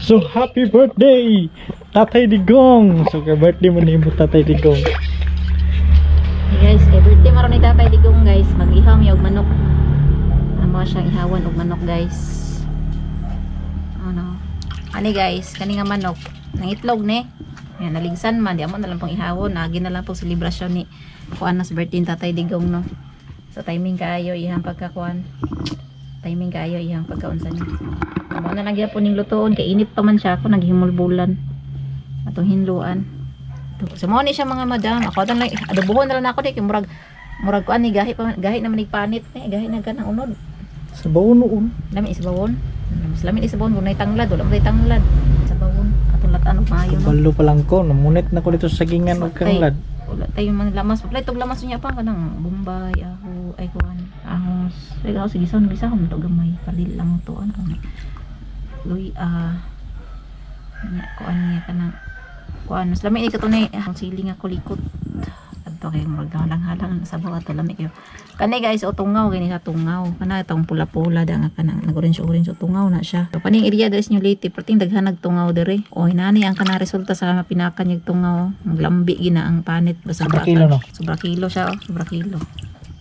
So happy birthday Tatay Digong. So ka birthday mo nimo Tatay Digong. Hey guys, birthday maron ni Tatay Digong guys. Mag-ihaw mi og manok. Amo siyang ihawan og manok guys. Ano? Ani guys, kani nga manok nang itlog ni. Yan naligsan man di amo na lang pong ihawon. Agi na lang po selebrasyon ni kuan na sa birthday ni Tatay Digong no. So timing kaayo ihang pagkakuan. Timing kaayo ihang pagkaunsa ni. Amo na lang gyapon ning lutoon kay init pa man siya ako naghimulbulan. Atong hinluan. So mo ni siya mga madam. Ako tan lang adobohon na lang ako di kay murag kuan ni gahi naman nigpanit ni gahi na kanang unod. Sa bawon noon. Lami sa bawon. Mas lami sa bawon kunay tanglad wala may tanglad sa bawon. Atong latan og maayo no. Kabalo pa lang ko, namunit na ko dito sa sagingan og kanglad. Wala tayong mga lamas. Wala itong lamas niya pa kanang bombay, aho, ay kuan. Ahos. Ay ako sige son bisa ko to gamay. Palil lang to ano. Luy nya kuan niya kanang kuan mas lami ni katunay ang siling ako likot. Adto kay maghalang-halang sa bawat to lami kayo. Kani guys o tungaw gani sa tungaw. Kana itong pula-pula da nga kanang nag-orange tungaw na siya. So kaning area dres nyo liti perting daghan nagtungaw dere. Oy nani ang kana resulta sa pinakan yung tungaw. Maglambi gina ang panit basta Sobra kilo no. Sobra kilo siya oh, sobra kilo.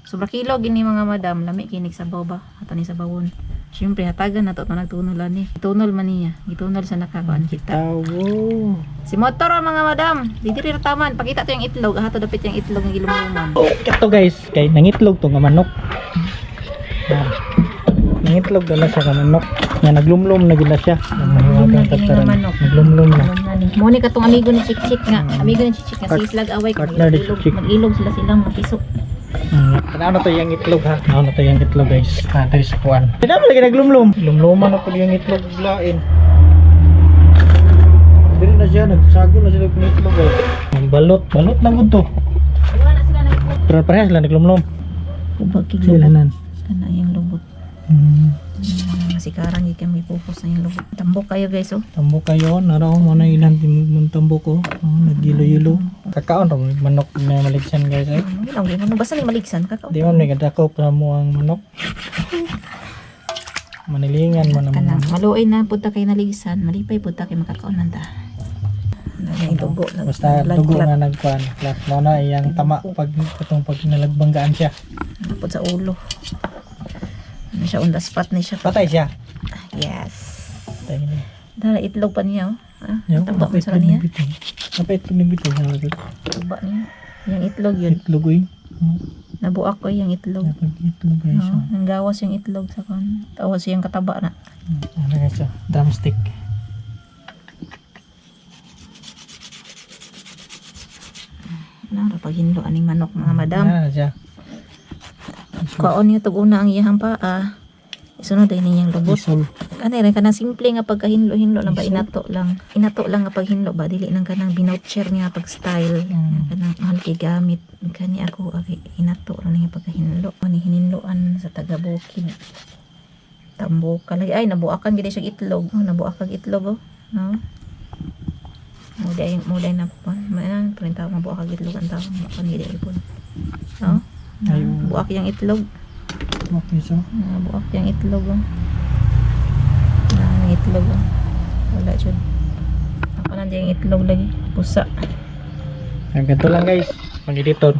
Sobra kilo gini mga madam, lami kinig sa ba ato ni sa bawon. Siyempre hatagan na to nagtunulan ni. Gitunol man niya. Gitunol sa nakakuan kita. Tawo. Si motor oh, mga madam. Dito rin taman. Pakita to yung itlog. Ato dapit yung itlog ng ilumuman. Ito guys, kay nangitlog to nga manok. Nangitlog daw na siya nga manok. Nga naglumlum na gila siya. Naglumlum na. Muni ka tong amigo ni Chik Chik nga. Amigo ni Chik Chik nga sislag away kung Partner ni Chik Chik. mag-ilog sila silang makisok. Ano to yung itlog ha? Ano to yung itlog guys? Tayo sa kuwan. Hindi naman lagi naglumlum. Lumluman na po yung itlog biglain. Dili na siya, nagsago na sila yung itlog guys. Balot na gud to. Wala na sila nag-ilog. Pero parehas sila naglumlum. Ubag kig Sila nan. Kana yung lubot. Masikaran gi kami focus na yung lubot. Tambok kayo guys oh. Tambok kayo, naraw mo na ilan yung tambok ko. Nagilo-yilo. Kakaon ro manok na maligsan guys eh. Ilang di mo basta ni maligsan kakao. Di man may kadako pa mo ang manok. Manilingan mo Kana naman. maluoy na pud ta kay naligsan, malipay pud ta kay makakaon nanda. Yung dugo. Basta dugo nga nagkuhan. Plus mo na iyang tama pag nalagbanggaan siya. Napod sa ulo. Ano siya on the spot na siya. Patay siya. Yes. Patay niya. Dala itlog pa niya oh. Yung Taba mo kapit sa niya. Kapit ko nibito. Taba niya. Yung itlog yun. Itlog ko Nabuak ko yung itlog. Itlog guys. Oh, nanggawas yung itlog sa kan. Tawas yung kataba na. Ano guys drumstick. Ano pag hinlo aning manok mga madam. Ano siya? Kaon niya tug una ang iyang paa. Isunod ay ninyang lubot. Isol. Kanay rin kanang simple nga pagkahinlo-hinlo lang ba inato lang. Inato lang nga paghinlo ba dili nang kanang binoucher nga pag style. Kanang mahal kay gamit. Kani ako inato lang nga pagkahinlo. Ani hininloan sa taga-bukid. Tamboka lagi ay nabuakan gid siya itlog. Oh, nabuak kag itlog oh. No. Muday na po. Manan printa mabuak kag itlog ang tao. Makan gid ipon. No. Buak yang itlog. Okay so. Buak yang itlog oh. Itlog oh. Wala siya. Ako nandiyan yung itlog lagi. Pusa. Ganito lang guys. Pag-editor.